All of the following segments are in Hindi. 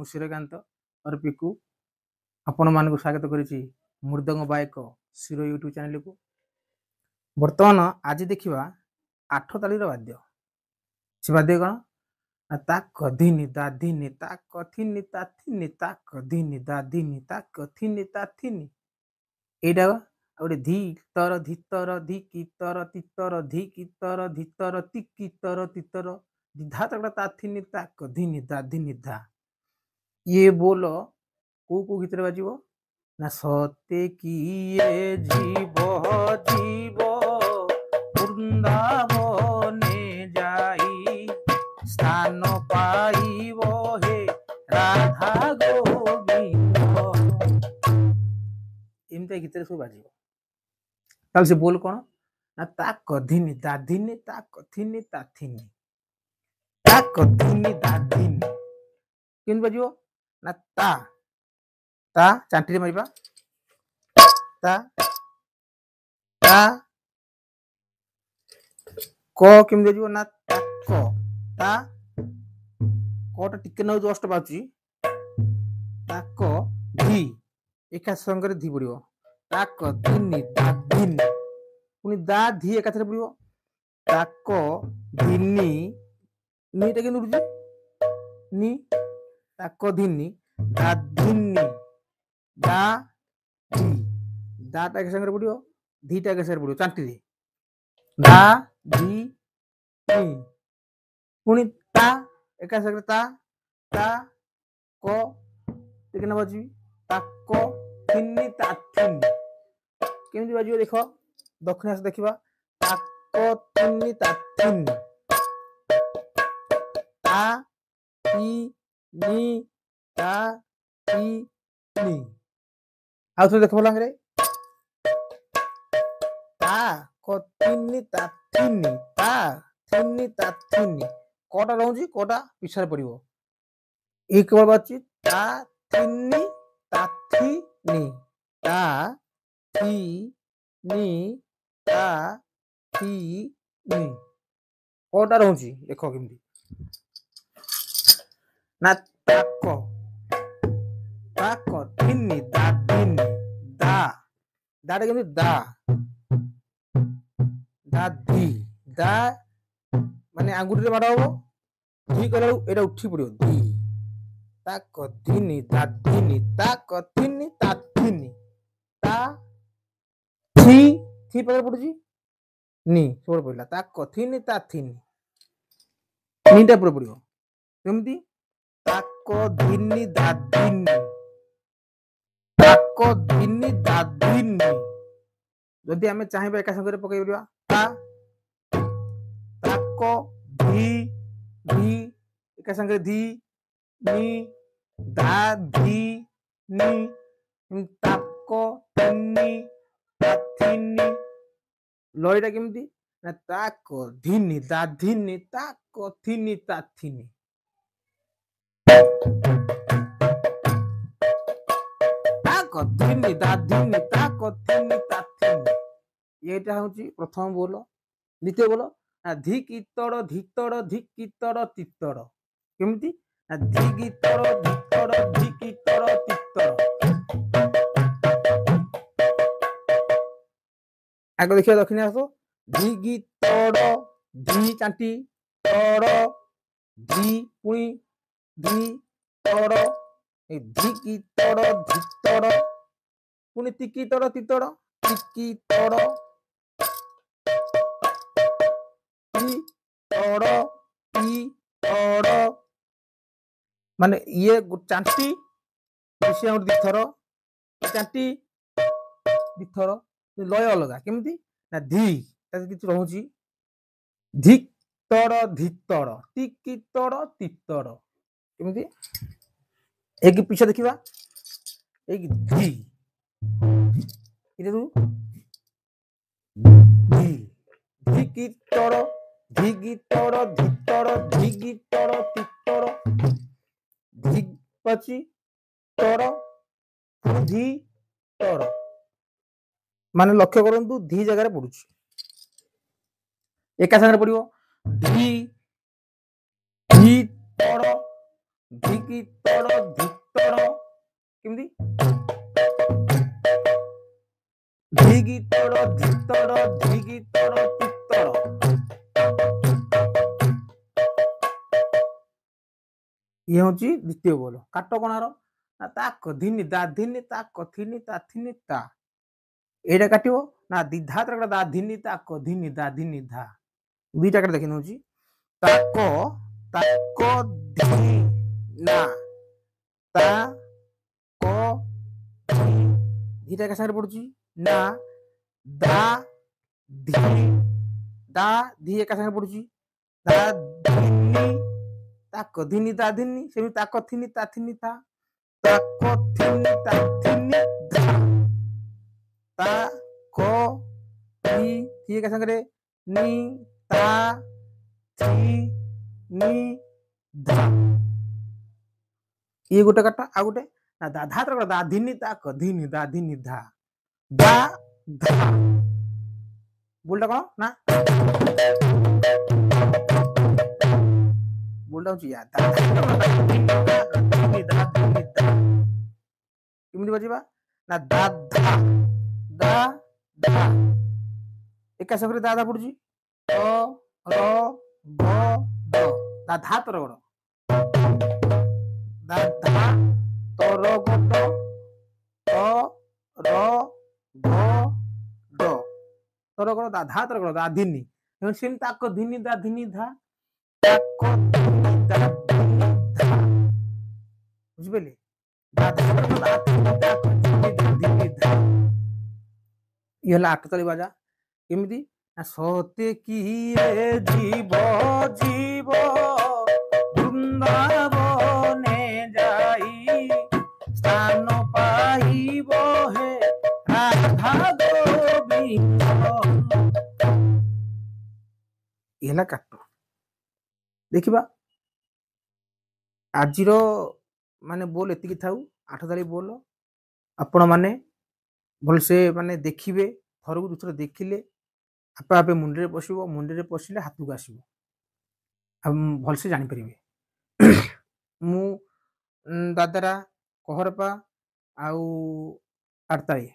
मु सूर्यकांत और पिकू आपण मानक स्वागत करिछि मृदंग बायक शिरो यूट्यूब चैनल को। वर्तमान आज देखिबा आठ तालीर वाद्य से वाद्य कौन ना ताक धिनि दा धिनि ताक थिनि ता थिनि ताक धिनि दा धिनि ताक थिनि ता थिनि एटा गोटे धी तर धितर धिकी तर तितर धिकी तर धितर तिकी तर तितर धा तक ता थिनि ताक धिनि दा धिनि धा। ये बोल को गीत रे बाजिबो ना सते किए जीव जीव वृंदावने जाई स्थान पाइब हे राधा गोविंद एमती गीत रे सब बाजिबो। ताल से बोल कोन ना ता कधिनी दाधिनी ता कथिनी ताथिनी ता कधिनी दाधिनी केन बाजिबो ना ता ता चांटी रे मारिबा ता ता को केम बाजिबो ना ताक ता कोटा टिके न जस्ट बाची ताक धी एका संगे धी पड़िबो ताक धिनी दाधिनी पुनी दा धी एका थरे पड़िबो ताक धिनी नी टा केन उड़जी नी ताक धिनी दाधिनी दा धी दा टा के संगे पड़िबो धी टा के संगे पड़िबो चांटी रे दा धी नी पुनी ता एका संगे ता को टिके न बाजी ताक थिनी ता थिनी केमती बाजिबो देखो दक्षिण से देखिबा ताक थिनी ता थिनी ता ती नी ता ती नी आउ तो देखो लंगरे ता को थिनी ता थिनी ता थिनी ता थिनी कोटा रहउजी कोटा पिछार पड़िबो एक बार बाची ता थिनी ता थिनी ता थी नी ता थी नी कोटा रहउजी देखो केमती ना ताक थिनी दा थिनी दा दाटा केमती दा दा धी दा माने आंगुठी रे माडा हो धी कलाउ एटा उठी पड़ियो धी ताक धिनी दा धिनी ताक थिनी ता थिनी ता थी पर पड़ुजी नी सोड़ पड़ला ताक थिनी ता थिनी नीटा पर पड़ियो केमती ताक धिनी दा धिनी ताक धिनी दा धिनी जदि आमे चाहिबा एका संगे पकई परिबा ता ताक धी धी एका संगे धी नी दा धी नी ताक थिनी ता थिनी लयटा केमती ना ताक धिनी दा धिनी ताक थिनी ता थिनी ताक धिनी दा धिनी ताक थिनी ता थिनी एटा होची प्रथम बोल। द्वितीय बोल ना धी कीतर धितर धिकीतर तितर केमती ना धी गीतर धितर धिकीतर तितर आगे देखिए दक्षिण आसो धी गीतर धी चांटी तर धी पुई धी तर ए धी गीतर धितर पुनी तिकीतर तितर तिकीतर माने ये चांटी विषय दिथर चांटी दिथर लय अलग केमती ना धी किछ रहउची धितर धितर तिकीतर तितर केमती एक पीछे देखिबा एक धी इरे धी धिकीतर धिगीतर धितर धिगीतर तितर धिपची तर धी तर माने लक्ष्य करंतु धी जगह रे पडुची एका संगे पड़िबो धी धी तर धिकी तड़ धितड़ केमती धिगी तड़ धितड़ धिगी तड़ तितड़ ये हूँ द्वितीय बोल काट कणार ना ताक धिनी दा धिनी ताक थिनी ता थिनी ता एटा काटिबो ना दिधा तर दा धिनी ताक धिनी दा धिनी धा दुईटा काट देखि नउची ताक ताक धी ना ता को धीटा का सागर पड़ुची ना दा धी दा धी एका सागर पड़ुची दा धिनी ताक धिनी दा धिनी सेमी ताक थिनी ता थिनी ता ताक थिनी ता थिनी धा ता को धी एका सागरे नी ता थी नी धा ये गोटे काट आ गोटे ना दा धा तर दा धिनी ताक धिनी दा धिनी धा दा धा बोलटा कौन ना बोलटा हूँ या दा धिनी दा धिनी धा केमती बजिबा ना दा धा दा धा एका संगे दा धा पड़ुची र ग द दा धा तर गड़ दा धा तर गड र ग द तर गड़ दा धा तर गड़ दा धिनी सेम ताक धिनी दा धिनी धा ताक धिनी दा धिनी धा बुझिबेले दा धा तर दा धिनी ताक धिनी दा धिनी धा ये हला आठताली बाजा केमिति ना सते किए जीव जीव वृंदावने जाई स्थान पाइब हे राधा गोविंद एला काट देखिबा आजिर माने बोल एतिकी थाउ आठताली बोल आपण माने भलसे माने देखिबे थरकु दुथर देखिले आपे आपे मुंडे पशिबो मुंडे पशिले हाथ को आसीबो हम भलसे जानि परिबे मु दादरा कहरपा आउ आठताली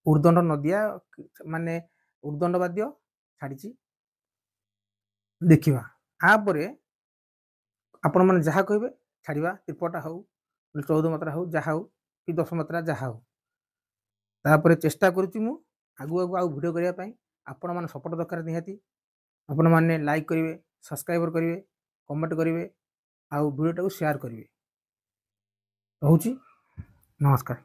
उर्दंड नदिया माने उर्दंड वाद्य छाड़ी देखिबा आ परे आपण माने जहा कहबे छाड़ीबा त्रिपटा हौ 14 मात्रा हौ जहा हौ कि 10 मात्रा जहा हौ तापर चेष्टा करुच्ची मु आगु आगु आउ वीडियो करिया पई आपण माने सपोर्ट दरकार निहाती आपण माने लाइक करिवे सब्सक्राइबर करिवे कमेंट करिवे आउ वीडियो टाको शेयर करिवे रहउची नमस्कार।